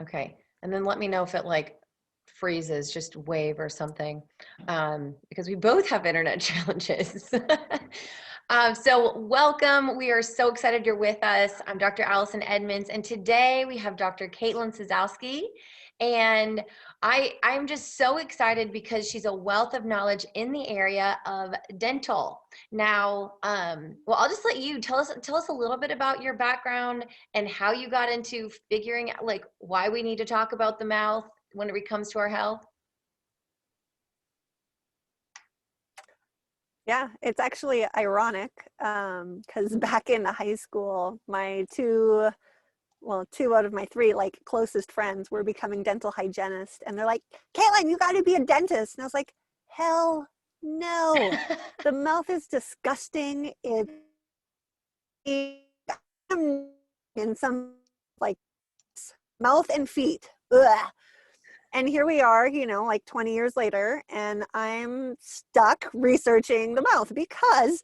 Okay. And then let me know if it like freezes, just wave or something, because we both have internet challenges. So welcome. We are so excited you're with us. I'm Dr. Allison Edmonds, and today we have Dr. Caitlin Czezowski. And I'm just so excited because she's a wealth of knowledge in the area of dental. Now, well, I'll just let you tell us a little bit about your background and how you got into figuring out like why we need to talk about the mouth when it comes to our health. Yeah, it's actually ironic because back in high school, my two out of my three like closest friends were becoming dental hygienists, and they're like, "Caitlin, you got to be a dentist." And I was like, "Hell no! The mouth is disgusting. It's in some like mouth and feet. Ugh." And here we are, like 20 years later, and I'm stuck researching the mouth because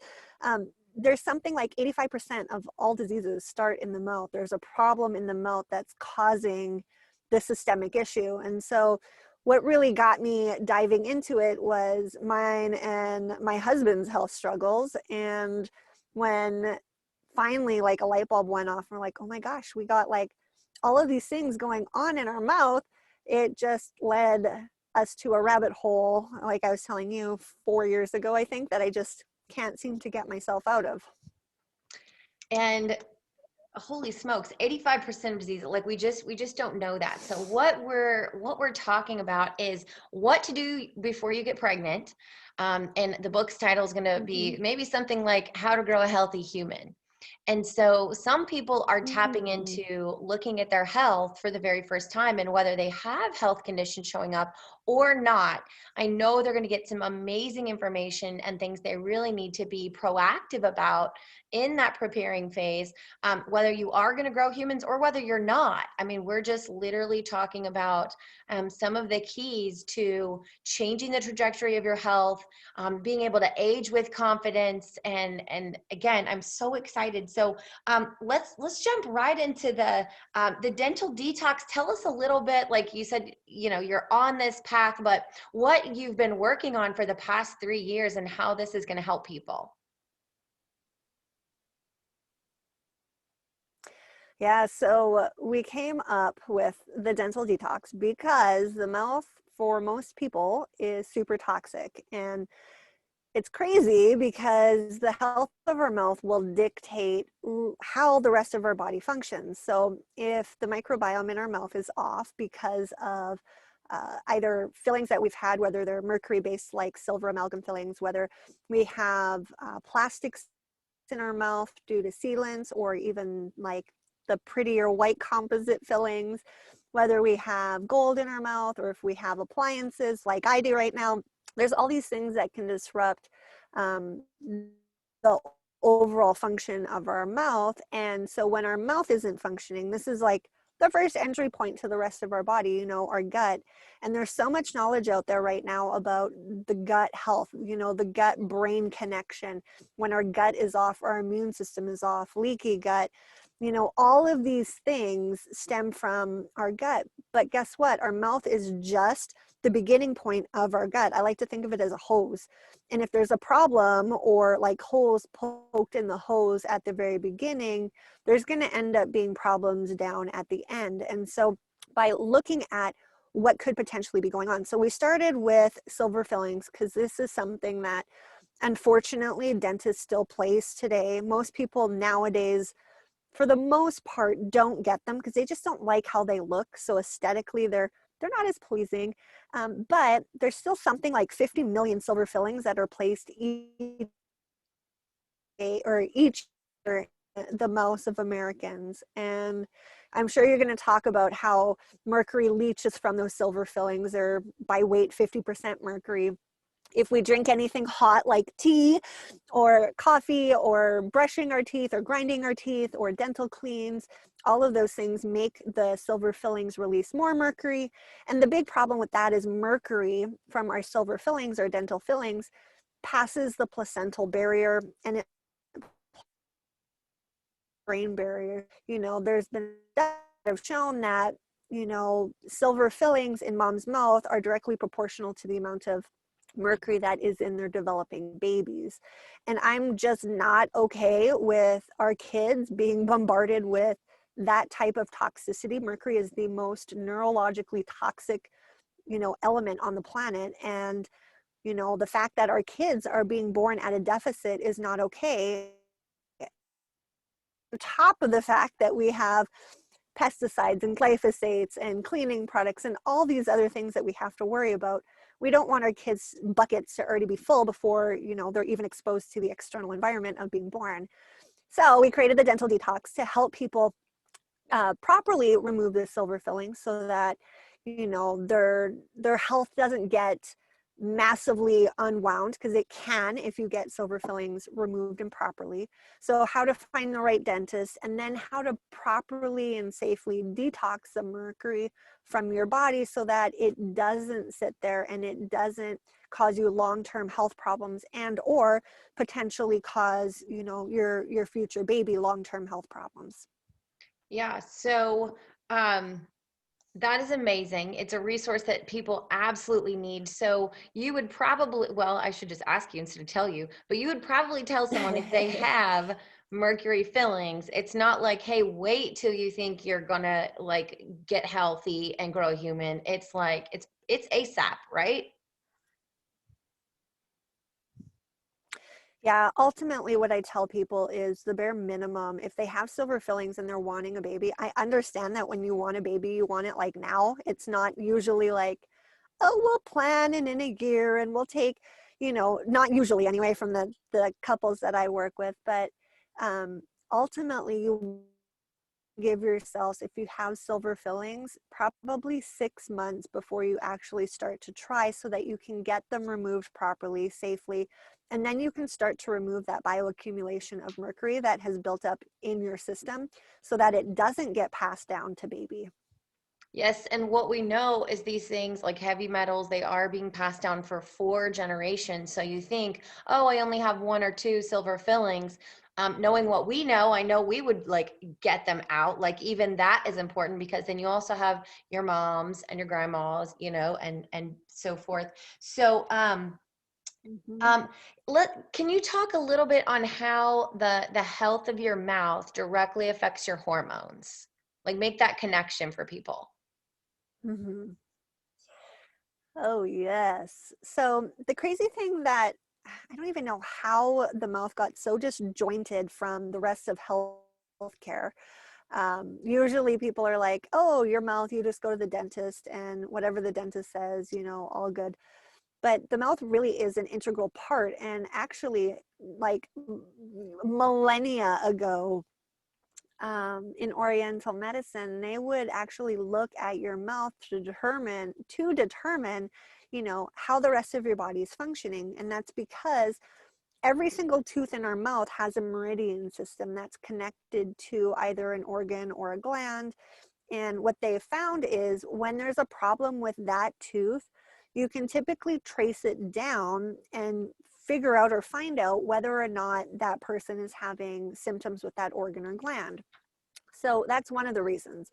there's something like 85% of all diseases start in the mouth. There's a problem in the mouth that's causing the systemic issue. And so what really got me diving into it was mine and my husband's health struggles. And when finally like a light bulb went off, and we're like, oh my gosh, we got like all of these things going on in our mouth. It just led us to a rabbit hole, like I was telling you 4 years ago, I think, that I just can't seem to get myself out of. And holy smokes, 85% of disease, like we just don't know that. So what we're talking about is what to do before you get pregnant. And the book's title is going to be maybe something like How to Grow a Healthy Human. And so some people are tapping into looking at their health for the very first time, and whether they have health conditions showing up or not. I know they're going to get some amazing information and things they really need to be proactive about in that preparing phase, whether you are going to grow humans or whether you're not. I mean, we're just literally talking about some of the keys to changing the trajectory of your health, being able to age with confidence. And again, I'm so excited. So let's jump right into the dental detox. Tell us a little bit, like you said, you're on this path, but what you've been working on for the past 3 years and how this is going to help people. Yeah, so we came up with the dental detox because the mouth for most people is super toxic. And it's crazy because the health of our mouth will dictate how the rest of our body functions. So if the microbiome in our mouth is off because of either fillings that we've had, whether they're mercury based like silver amalgam fillings, whether we have plastics in our mouth due to sealants, or even like the prettier white composite fillings, whether we have gold in our mouth, or if we have appliances like I do right now, there's all these things that can disrupt the overall function of our mouth. And so when our mouth isn't functioning, this is like the first entry point to the rest of our body, our gut. And there's so much knowledge out there right now about the gut health, the gut brain connection. When our gut is off, our immune system is off, leaky gut, all of these things stem from our gut. But guess what? Our mouth is just the beginning point of our gut. I like to think of it as a hose. And if there's a problem, or like holes poked in the hose at the very beginning, there's going to end up being problems down at the end. And so by looking at what could potentially be going on. So we started with silver fillings because this is something that unfortunately dentists still place today. Most people nowadays, for the most part, don't get them because they just don't like how they look. So aesthetically, they're not as pleasing. But there's still something like 50 million silver fillings that are placed each year in the mouths of Americans. And I'm sure you're going to talk about how mercury leaches from those silver fillings. They're by weight 50% mercury. If we drink anything hot like tea or coffee, or brushing our teeth or grinding our teeth or dental cleans, all of those things make the silver fillings release more mercury. And the big problem with that is mercury from our silver fillings or dental fillings passes the placental barrier, and it brain barrier. There's been studies that have shown that you know, silver fillings in mom's mouth are directly proportional to the amount of mercury that is in their developing babies. And I'm just not okay with our kids being bombarded with that type of toxicity. Mercury is the most neurologically toxic, you know, element on the planet. And, you know, the fact that our kids are being born at a deficit is not okay. On top of the fact that we have pesticides and glyphosates and cleaning products and all these other things that we have to worry about. We don't want our kids' buckets to already be full before, you know, they're even exposed to the external environment of being born. So we created the Dental Detox to help people properly remove the silver fillings so that, you know, their health doesn't get massively unwound, because it can if you get silver fillings removed improperly. So how to find the right dentist, and then how to properly and safely detox the mercury from your body so that it doesn't sit there and it doesn't cause you long-term health problems and or potentially cause, you know, your future baby long-term health problems. Yeah. So, that is amazing. It's a resource that people absolutely need. So you would probably, well, I should just ask you instead of tell you, but you would probably tell someone if they have mercury fillings, it's not like, hey, wait till you think you're gonna like get healthy and grow a human. It's like it's ASAP, right? Yeah, ultimately what I tell people is the bare minimum. If they have silver fillings and they're wanting a baby, I understand that when you want a baby, you want it like now. It's not usually like, oh, we'll plan and in a year and we'll take, you know, not usually anyway from the couples that I work with, but um, ultimately you give yourselves, if you have silver fillings, probably 6 months before you actually start to try so that you can get them removed properly, safely. And then you can start to remove that bioaccumulation of mercury that has built up in your system so that it doesn't get passed down to baby. Yes, and what we know is these things like heavy metals, they are being passed down for 4 generations. So you think, oh, I only have 1 or 2 silver fillings. Knowing what we know, I know we would like get them out. Like even that is important because then you also have your moms and your grandmas, you know, and so forth. So Mhm. um, can you talk a little bit on how the health of your mouth directly affects your hormones? Like make that connection for people. Mhm. Oh, yes. So the crazy thing that I don't even know how the mouth got so disjointed from the rest of healthcare. Usually people are like, oh, your mouth, you just go to the dentist and whatever the dentist says, you know, all good. But the mouth really is an integral part. And actually, like millennia ago, in Oriental medicine, they would actually look at your mouth to determine, you know, how the rest of your body is functioning. And that's because every single tooth in our mouth has a meridian system that's connected to either an organ or a gland. And what they found is when there's a problem with that tooth, you can typically trace it down and figure out or find out whether or not that person is having symptoms with that organ or gland. So that's one of the reasons.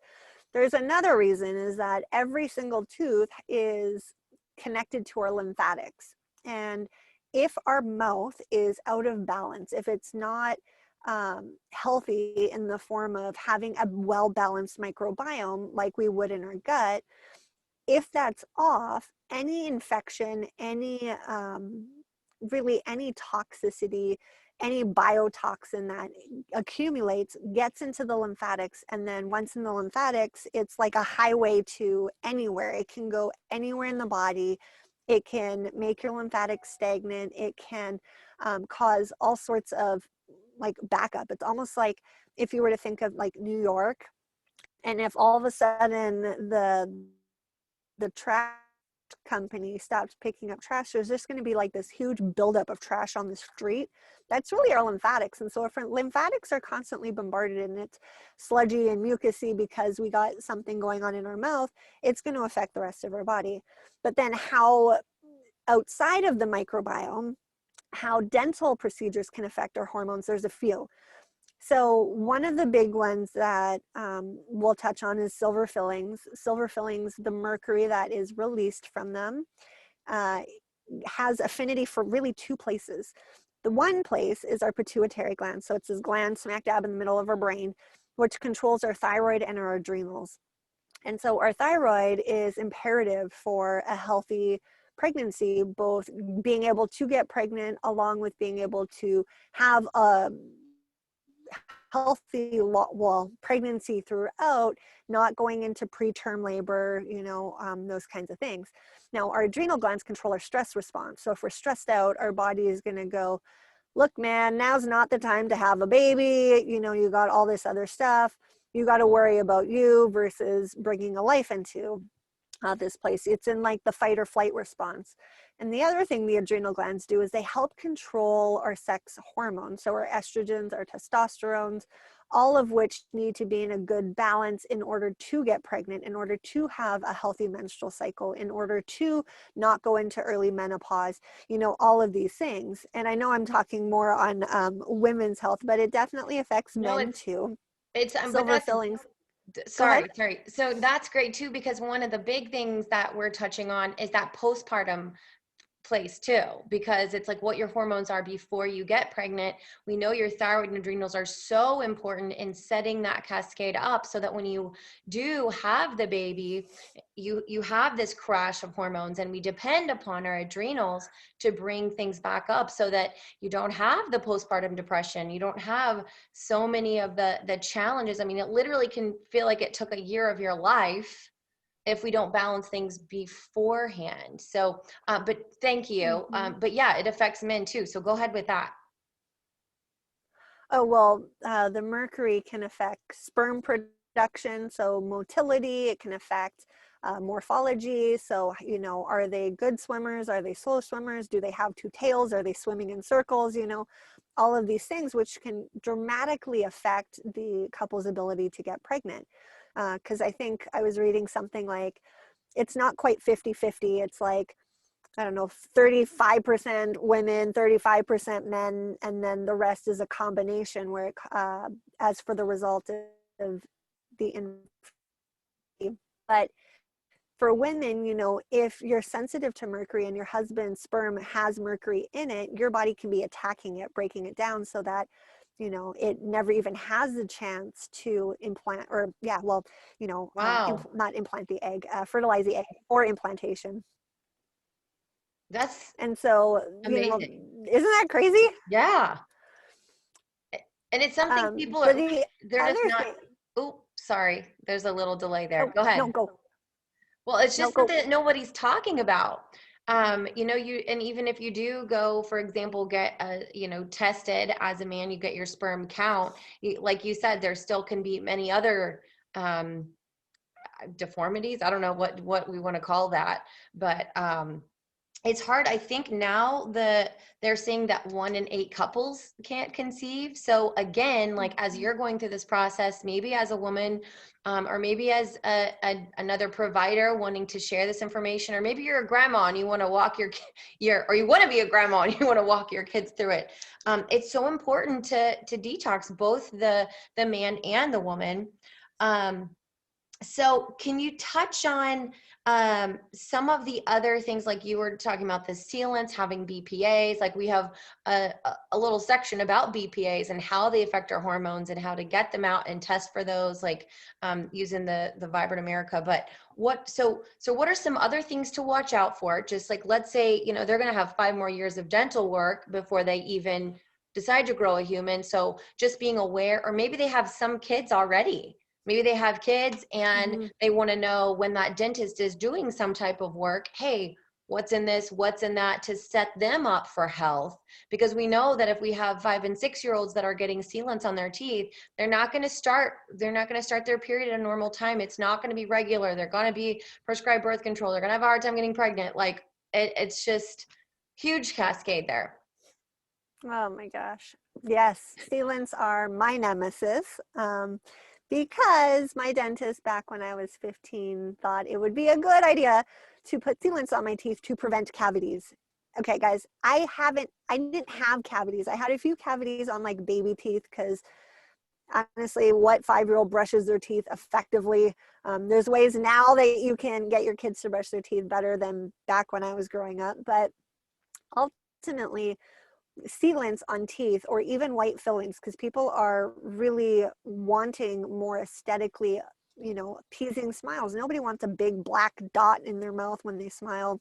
There's another reason is that every single tooth is connected to our lymphatics. And if our mouth is out of balance, if it's not healthy in the form of having a well-balanced microbiome like we would in our gut, if that's off, any infection, any really any toxicity, any biotoxin that accumulates gets into the lymphatics. And then once in the lymphatics, it's like a highway to anywhere. It can go anywhere in the body. It can make your lymphatics stagnant. It can cause all sorts of like backup. It's almost like if you were to think of like New York, and if all of a sudden the trash company stops picking up trash, there's just going to be like this huge buildup of trash on the street. That's really our lymphatics. And so if our lymphatics are constantly bombarded and it's sludgy and mucousy because we got something going on in our mouth, it's going to affect the rest of our body. But then how outside of the microbiome, how dental procedures can affect our hormones, there's a few. So one of the big ones that we'll touch on is silver fillings. Silver fillings, the mercury that is released from them uh, has affinity for really two places. The one place is our pituitary gland. So it's this gland smack dab in the middle of our brain, which controls our thyroid and our adrenals. And so our thyroid is imperative for a healthy pregnancy, both being able to get pregnant along with being able to have a healthy pregnancy throughout, not going into preterm labor, those kinds of things. Now, our adrenal glands control our stress response. So if we're stressed out, our body is going to go, look, man, now's not the time to have a baby. You got all this other stuff. You got to worry about you versus bringing a life into this place. It's in like the fight or flight response. And the other thing the adrenal glands do is they help control our sex hormones. So our estrogens, our testosterones, all of which need to be in a good balance in order to get pregnant, in order to have a healthy menstrual cycle, in order to not go into early menopause, all of these things. And I know I'm talking more on women's health, but it definitely affects No, men too. it's but Silver that's fillings. Go ahead. sorry. So that's great too, because one of the big things that we're touching on is that postpartum place too, because it's like what your hormones are before you get pregnant. We know your thyroid and adrenals are so important in setting that cascade up so that when you do have the baby, you have this crash of hormones, and we depend upon our adrenals to bring things back up so that you don't have the postpartum depression, you don't have so many of the challenges. I mean, it literally can feel like it took a year of your life if we don't balance things beforehand. So, but thank you. Mhm. But yeah, it affects men too. So go ahead with that. Oh, well, the mercury can affect sperm production, so motility. It can affect morphology. So, are they good swimmers? Are they slow swimmers? Do they have two tails? Are they swimming in circles? All of these things, which can dramatically affect the couple's ability to get pregnant. Because I think I was reading something like it's not quite 50-50. It's like, I don't know, 35% women, 35% men, and then the rest is a combination where as for the result of the infertility. But for women, if you're sensitive to mercury and your husband's sperm has mercury in it, your body can be attacking it, breaking it down so that, it never even has the chance to implant Wow. not implant the egg, fertilize the egg or implantation. That's And so, amazing. isn't that crazy? Yeah. And it's something people But are, the they're just other not, thing, oh, sorry. There's a little delay there. oh, Go no, ahead. go, Well, it's no, just go. something that nobody's talking about. And even if you do go, for example, get, tested as a man, you get your sperm count, like you said, there still can be many other, um, deformities. I don't know what we want to call that, but it's hard. I think now they're saying that 1 in 8 couples can't conceive. So again, like as Mhm. you're going through this process, maybe as a woman, or maybe as another provider wanting to share this information, or maybe you're a grandma and you want to walk or you want to be a grandma and you want to walk your kids through it. It's so important to detox both the man and the woman. Um, so can you touch on some of the other things, like you were talking about the sealants having BPAs, like we have a little section about BPAs and how they affect our hormones and how to get them out and test for those, like using the Vibrant America. But so what are some other things to watch out for? Just like, let's say, they're going to have 5 more years of dental work before they even decide to grow a human. So just being aware, or maybe they have some kids already. Maybe they have kids and Mhm. they want to know when that dentist is doing some type of work, hey, what's in this, what's in that, to set them up for health. Because we know that if we have 5 and 6-year-olds that are getting sealants on their teeth, they're not going to start their period at a normal time. It's not going to be regular. They're going to be prescribed birth control. They're going to have a hard time getting pregnant. Like it's just huge cascade there. Oh my gosh. Yes, sealants are my nemesis, because my dentist back when I was 15 thought it would be a good idea to put sealants on my teeth to prevent cavities. Okay, guys, I didn't have cavities. I had a few cavities on like baby teeth because honestly, what 5-year-old brushes their teeth effectively? There's ways now that you can get your kids to brush their teeth better than back when I was growing up. But ultimately, sealants on teeth or even white fillings, because people are really wanting more aesthetically, pleasing smiles. Nobody wants a big black dot in their mouth when they smile,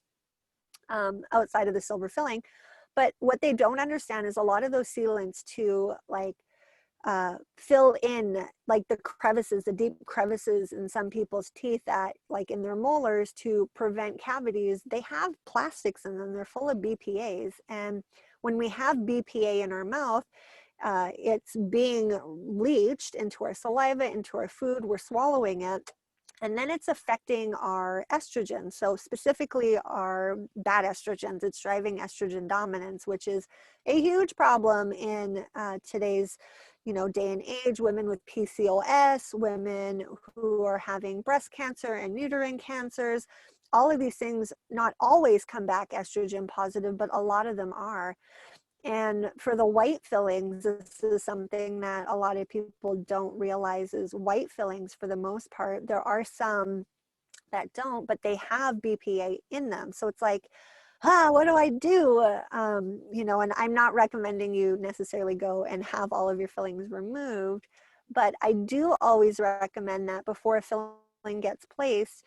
outside of the silver filling. But what they don't understand is a lot of those sealants to like fill in like the crevices, the deep crevices in some people's teeth, that like in their molars, to prevent cavities, they have plastics in them. They're full of BPAs. And when we have BPA in our mouth, it's being leached into our saliva, into our food, we're swallowing it. And then it's affecting our estrogen. So specifically our bad estrogens, it's driving estrogen dominance, which is a huge problem in today's day and age. Women with PCOS, women who are having breast cancer and uterine cancers, all of these things not always come back estrogen positive, but a lot of them are. And for the white fillings, this is something that a lot of people don't realize, is white fillings, for the most part, there are some that don't, but they have BPA in them. So it's like, what do I do? And I'm not recommending you necessarily go and have all of your fillings removed, but I do always recommend that before a filling gets placed,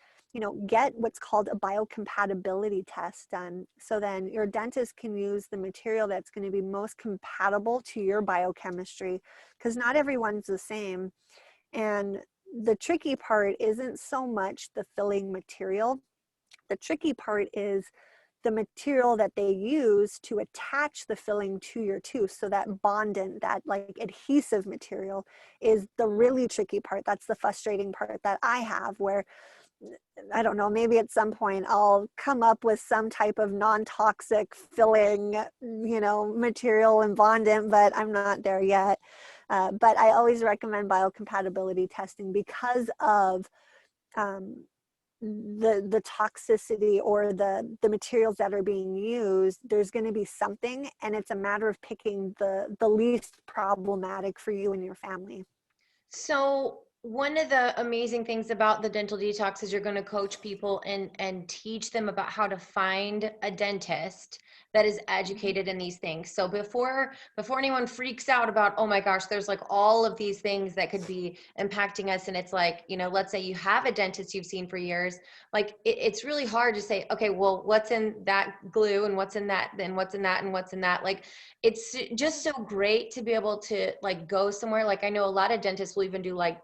get what's called a biocompatibility test done. So then your dentist can use the material that's going to be most compatible to your biochemistry, because not everyone's the same. And the tricky part isn't so much the filling material. The tricky part is the material that they use to attach the filling to your tooth. So that bondant, that like adhesive material, is the really tricky part. That's the frustrating part that I have, where I don't know, maybe at some point I'll come up with some type of non-toxic filling, material and bondant, but I'm not there yet. But I always recommend biocompatibility testing because of the toxicity or the materials that are being used. There's going to be something, and it's a matter of picking the least problematic for you and your family. So one of the amazing things about the dental detox is you're going to coach people and teach them about how to find a dentist that is educated in these things. So before anyone freaks out about, oh my gosh, there's like all of these things that could be impacting us, and it's like, let's say you have a dentist you've seen for years, like it's really hard to say, okay, well, what's in that glue and what's in that, then what's in that and what's in that. Like, it's just so great to be able to like go somewhere. Like I know a lot of dentists will even do like,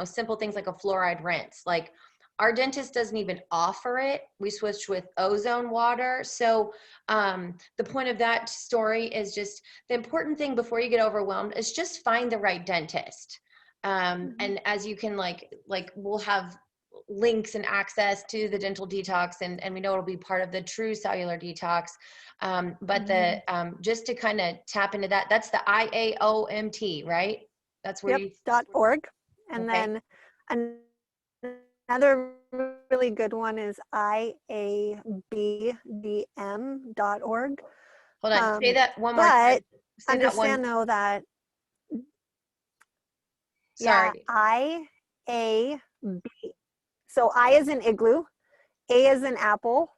simple things like a fluoride rinse. Like our dentist doesn't even offer it. We switched with ozone water. So the point of that story is just the important thing before you get overwhelmed is just find the right dentist. And as you can like we'll have links and access to the dental detox, and we know it'll be part of the true cellular detox. But the just to kind of tap into that, that's the IAOMT, right? That's where Yep, you .org. And okay. then another really good one is iabdm.org. Hold on, say that one more But time. Say that one. understand though that, yeah, Sorry. IAB. So I is in igloo, A as in apple,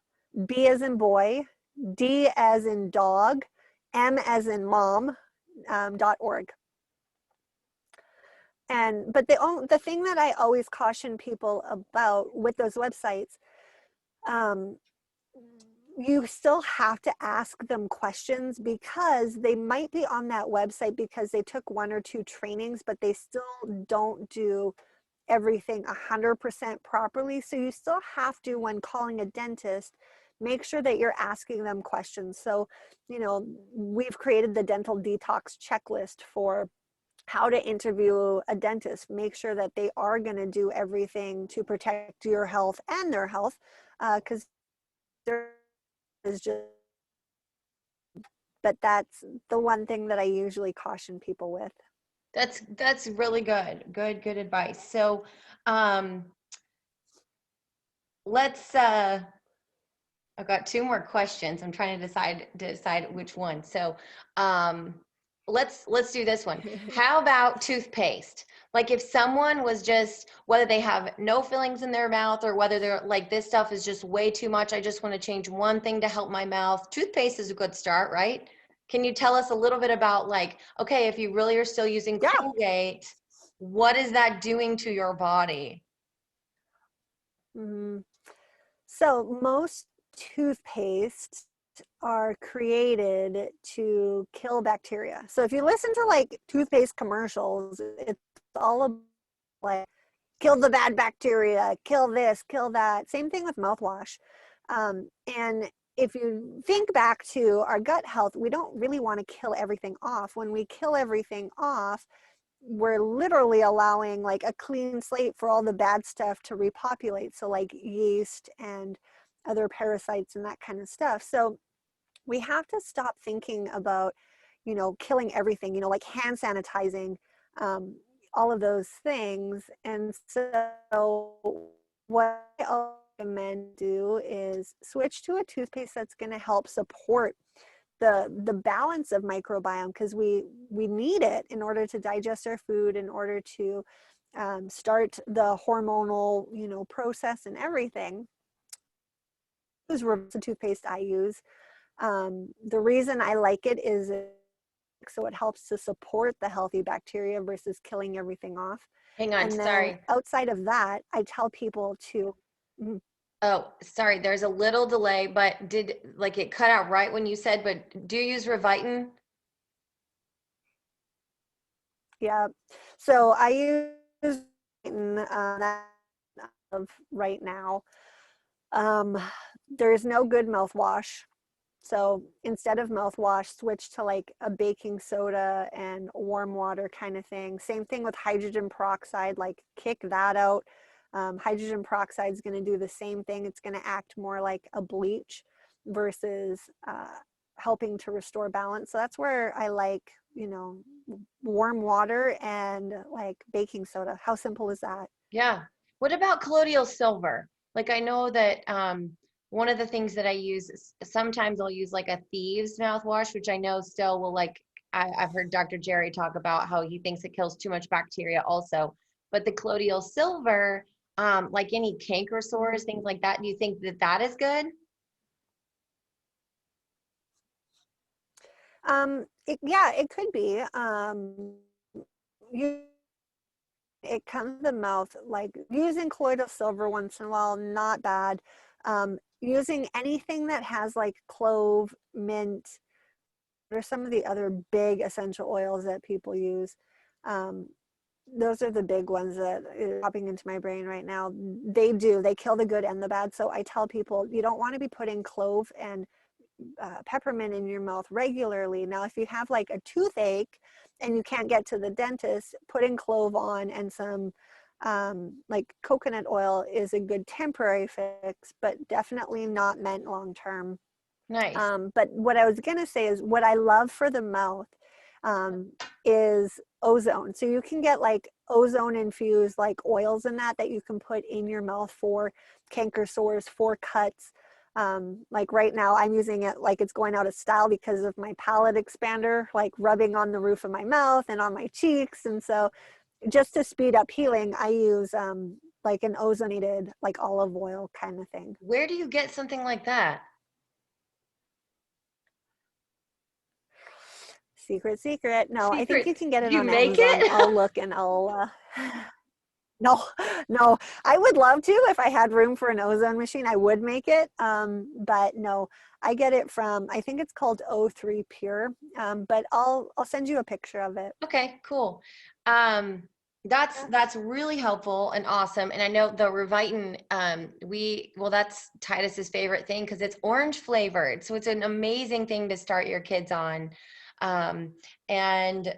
B as in boy, D as in dog, M as in mom, .org. But the thing that I always caution people about with those websites, you still have to ask them questions, because they might be on that website because they took 1 or 2 trainings, but they still don't do everything 100% properly. So you still have to, when calling a dentist, make sure that you're asking them questions. So, we've created the Dental Detox checklist for how to interview a dentist. Make sure that they are going to do everything to protect your health and their health, because there is just, but that's the one thing that I usually caution people with. That's really good advice. So let's I've got 2 more questions. I'm trying to decide which one. So let's do this one. How about toothpaste? Like if someone was just, whether they have no fillings in their mouth or whether they're like, this stuff is just way too much, I just want to change one thing to help my mouth. Toothpaste is a good start, right? Can you tell us a little bit about like, okay, if you really are still using Yeah. Colgate, what is that doing to your body? Mhm. So most toothpaste are created to kill bacteria. So if you listen to like toothpaste commercials, it's all about like kill the bad bacteria, kill this, kill that. Same thing with mouthwash. And if you think back to our gut health, we don't really want to kill everything off. When we kill everything off, we're literally allowing like a clean slate for all the bad stuff to repopulate. So like yeast and other parasites and that kind of stuff. So we have to stop thinking about, killing everything, like hand sanitizing, all of those things. And so what I recommend do is switch to a toothpaste that's going to help support the balance of microbiome, because we need it in order to digest our food, in order to start the hormonal process and everything. This is the toothpaste I use. The reason I like it is so it helps to support the healthy bacteria versus killing everything off. Hang on, And then sorry. outside of that, I tell people to Oh, sorry, there's a little delay, but did like it cut out right when you said, but do you use Revitin? yeah. So I use that of right now. Um, there's no good mouthwash. So instead of mouthwash, switch to like a baking soda and warm water kind of thing. Same thing with hydrogen peroxide, like kick that out. Hydrogen peroxide is going to do the same thing. It's going to act more like a bleach versus helping to restore balance. So that's where I like, warm water and like baking soda. How simple is that? Yeah. What about colloidal silver? Like I know that one of the things that I use is sometimes I'll use like a thieves mouthwash, which I know still will like I've heard Dr. Jerry talk about how he thinks it kills too much bacteria also. But the colloidal silver, like any canker sores, things like that, do you think that that is good? Yeah, it could be. You it comes to the mouth, like using colloidal silver once in a while, not bad. Using anything that has like clove, mint, or some of the other big essential oils that people use. Um, those are the big ones that are popping into my brain right now. They kill the good and the bad. So I tell people you don't want to be putting clove and peppermint in your mouth regularly. Now, if you have like a toothache and you can't get to the dentist, putting clove on and some like coconut oil is a good temporary fix, but definitely not meant long term. Nice. But what I was going to say is what I love for the mouth is ozone. So you can get like ozone infused like oils in that you can put in your mouth for canker sores, for cuts. Like right now I'm using it like it's going out of style because of my palate expander, like rubbing on the roof of my mouth and on my cheeks. And so just to speed up healing, I use like an ozonated like olive oil kind of thing. Where do you get something like that? Secret. No, I think Secret. you can get it You on make Amazon. it? I'll look and I'll no, no, I would love to. If I had room for an ozone machine, I would make it. But no, I get it from, I think it's called O3 Pure. But I'll send you a picture of it. Okay, cool. That's really helpful and awesome. And I know the Revitin, well, that's Titus's favorite thing because it's orange flavored. So it's an amazing thing to start your kids on. And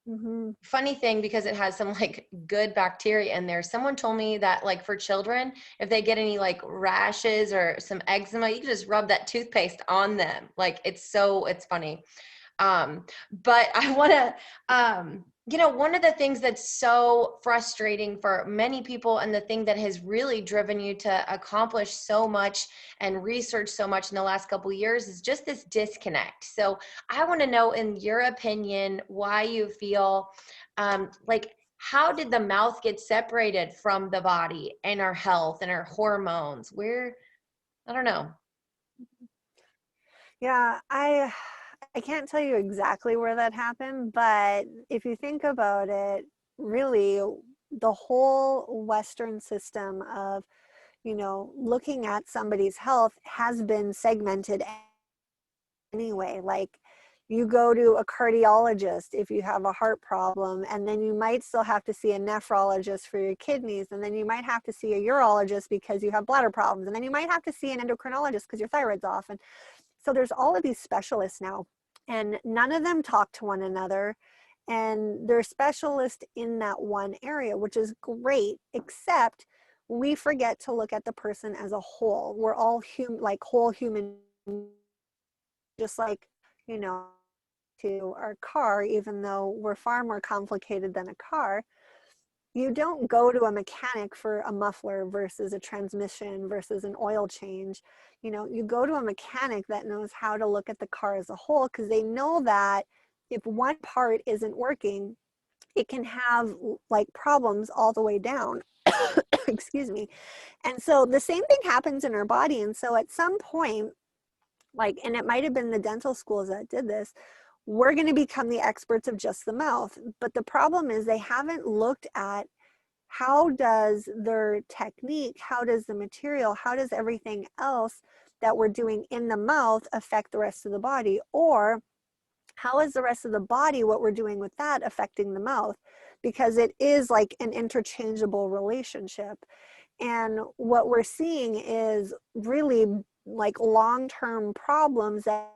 Mm-hmm. funny thing because it has some like good bacteria in there. Someone told me that like for children, if they get any like rashes or some eczema, you can just rub that toothpaste on them. Like it's funny. But I want to One of the things that's so frustrating for many people, and the thing that has really driven you to accomplish so much and research so much in the last couple of years, is just this disconnect. So I want to know, in your opinion, why you feel like, how did the mouth get separated from the body and our health and our hormones? I don't know. Yeah, I can't tell you exactly where that happened, but if you think about it, really the whole Western system of, looking at somebody's health has been segmented anyway. Like, you go to a cardiologist if you have a heart problem, and then you might still have to see a nephrologist for your kidneys, and then you might have to see a urologist because you have bladder problems, and then you might have to see an endocrinologist because your thyroid's off. And so there's all of these specialists now, and none of them talk to one another, and they're specialists in that one area, which is great, except we forget to look at the person as a whole. We're all like whole human, just like, you know, to our car, even though we're far more complicated than a car. You don't go to a mechanic for a muffler versus a transmission versus an oil change. You go to a mechanic that knows how to look at the car as a whole, because they know that if one part isn't working, it can have like problems all the way down. Excuse me. And so the same thing happens in our body. And so at some point, like, and it might have been the dental schools that did this, we're going to become the experts of just the mouth. But the problem is they haven't looked at how does their technique, how does the material, how does everything else that we're doing in the mouth affect the rest of the body? Or how is the rest of the body, what we're doing with that, affecting the mouth? Because it is like an interchangeable relationship. And what we're seeing is really like long-term problems that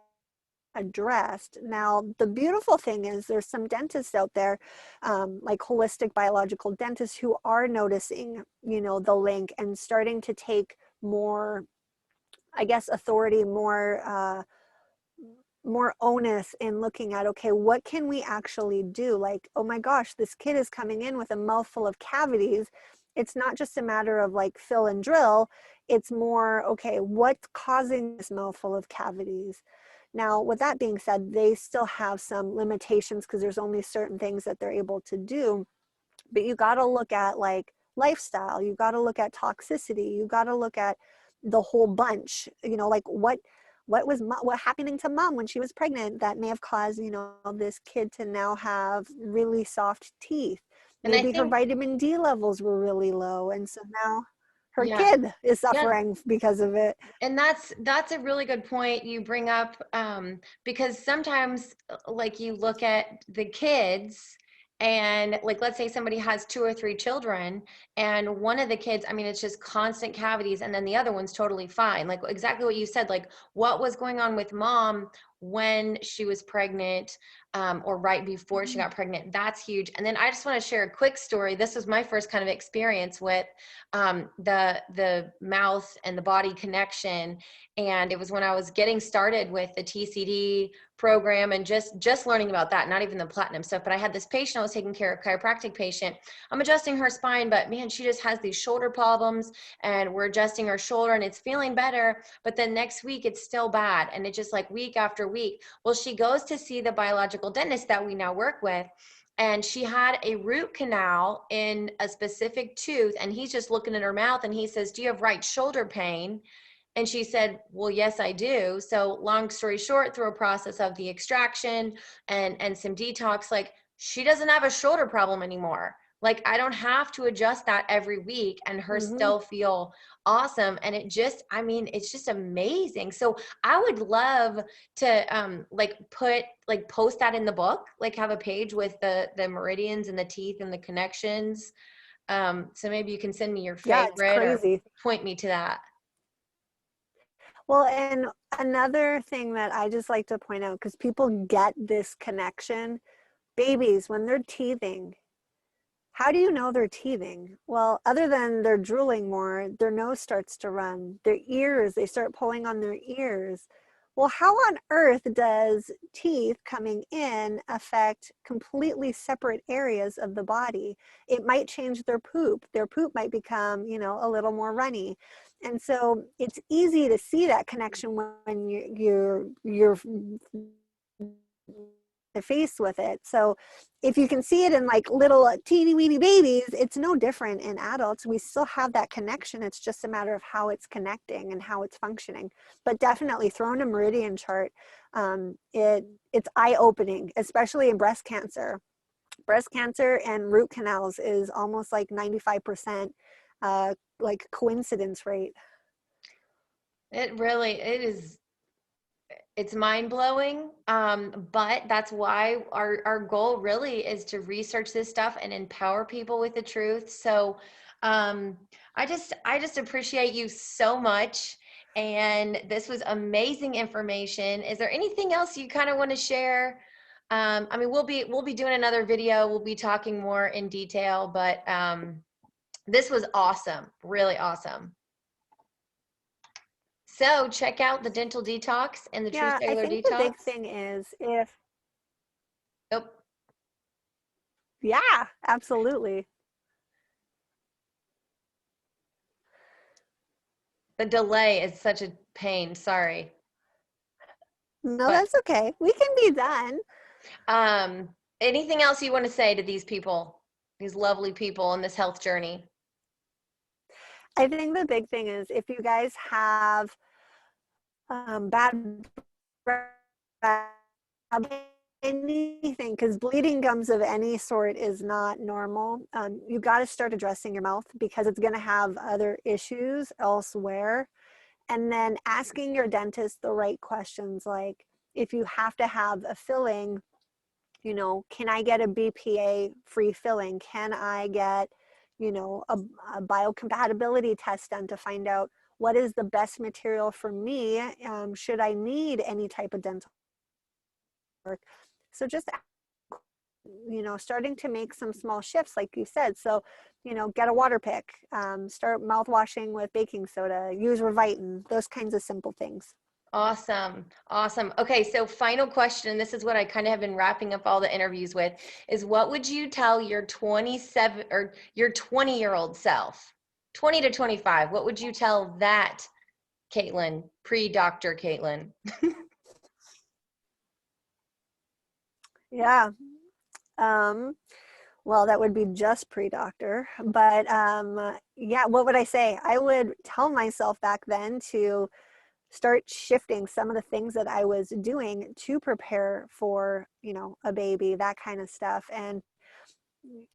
addressed. Now, the beautiful thing is there's some dentists out there, like holistic biological dentists, who are noticing, the link and starting to take more, I guess, authority, more onus in looking at, okay, what can we actually do? Like, oh my gosh, this kid is coming in with a mouthful of cavities. It's not just a matter of like fill and drill. It's more, okay, what's causing this mouthful of cavities? Now, with that being said, they still have some limitations because there's only certain things that they're able to do. But you got to look at like lifestyle. You got to look at toxicity. You got to look at the whole bunch. Like what happening to mom when she was pregnant that may have caused, this kid to now have really soft teeth. And I Maybe her think, vitamin D levels were really low, and so now her yeah, kid is yeah. suffering because of it. And that's a really good point you bring up, because sometimes, like, you look at the kids, and like, let's say somebody has two or three children, and one of the kids, I mean, it's just constant cavities, and then the other one's totally fine. Like exactly what you said, like what was going on with mom when she was pregnant, or right before she got pregnant. That's huge. And then I just want to share a quick story. This was my first kind of experience with the mouth and the body connection. And it was when I was getting started with the TCD program, and just learning about that, not even the platinum stuff. But I had this patient I was taking care of, chiropractic patient. I'm adjusting her spine, but man, she just has these shoulder problems, and we're adjusting her shoulder and it's feeling better. But then next week it's still bad. And it's just like week after week. Well, she goes to see the biological dentist that we now work with, and she had a root canal in a specific tooth, and he's just looking at her mouth and he says, do you have right shoulder pain? And she said, well, yes, I do. So long story short, through a process of the extraction and some detox, like, she doesn't have a shoulder problem anymore. Like, I don't have to adjust that every week and her Mm-hmm. still feel awesome. And it just, I mean, it's just amazing. So I would love to post that in the book, like have a page with the meridians and the teeth and the connections. So maybe you can send me your Yeah, it's favorite or crazy. point me to that. Well, and another thing that I just like to point out, because people get this connection, babies, when they're teething, how do you know they're teething? Well, other than they're drooling more, their nose starts to run. Their ears, they start pulling on their ears. Well, how on earth does teeth coming in affect completely separate areas of the body? It might change their poop. Their poop might become, a little more runny. And so it's easy to see that connection when you're face with it. So if you can see it in like little teeny weeny babies, it's no different in adults. We still have that connection. It's just a matter of how it's connecting and how it's functioning. But definitely throwing a meridian chart, it's eye-opening, especially in breast cancer. Breast cancer and root canals is almost like 95% like coincidence rate. It is, it's mind-blowing, but that's why our goal really is to research this stuff and empower people with the truth. So I just appreciate you so much, and this was amazing information. Is there anything else you kind of want to share? I mean, we'll be doing another video, we'll be talking more in detail, but this was awesome, really awesome. So check out the Dental Detox and the True Yeah, I Cellular think the Detox. big thing is if, Oh, yeah, absolutely. the delay is such a pain. Sorry. No, But that's okay. We can be done. um, anything else you want to say to these people, these lovely people on this health journey? I think the big thing is if you guys have bad breath, anything, because bleeding gums of any sort is not normal. You got to start addressing your mouth because it's going to have other issues elsewhere. And then asking your dentist the right questions, like if you have to have a filling, can I get a BPA free filling? Can I get, a biocompatibility test done to find out what is the best material for me? Should I need any type of dental work? So just, starting to make some small shifts, like you said. So, get a water pick, start mouth washing with baking soda, use Revitin, those kinds of simple things. Awesome. Awesome. Okay. So final question. This is what I kind of have been wrapping up all the interviews with is what would you tell your 27 or your 20-year-old self, 20 to 25? What would you tell that Caitlin, pre-Dr. Caitlin? Yeah. Well, that would be just pre-doctor, but yeah, what would I say? I would tell myself back then to start shifting some of the things that I was doing to prepare for, a baby, that kind of stuff, and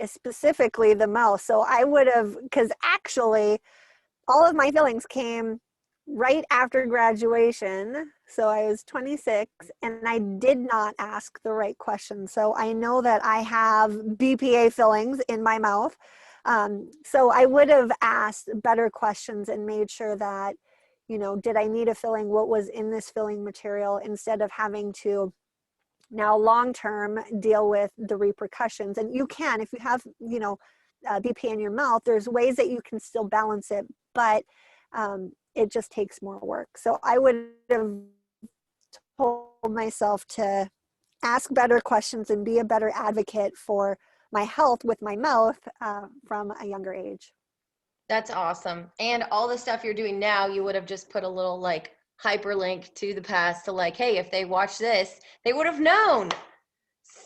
specifically the mouth. So I would have, because actually all of my fillings came right after graduation. So I was 26 and I did not ask the right questions. So I know that I have BPA fillings in my mouth. So I would have asked better questions and made sure that, did I need a filling? What was in this filling material, instead of having to now long-term deal with the repercussions. And you can, if you have, BPA in your mouth, there's ways that you can still balance it, but it just takes more work. So I would have told myself to ask better questions and be a better advocate for my health with my mouth from a younger age. That's awesome. And all the stuff you're doing now, you would have just put a little like hyperlink to the past to like, hey, if they watch this, they would have known.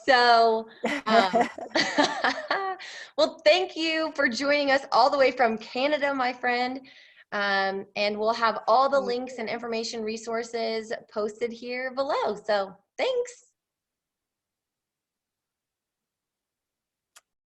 So, um, well, thank you for joining us all the way from Canada, my friend. And we'll have all the links and information resources posted here below. So thanks.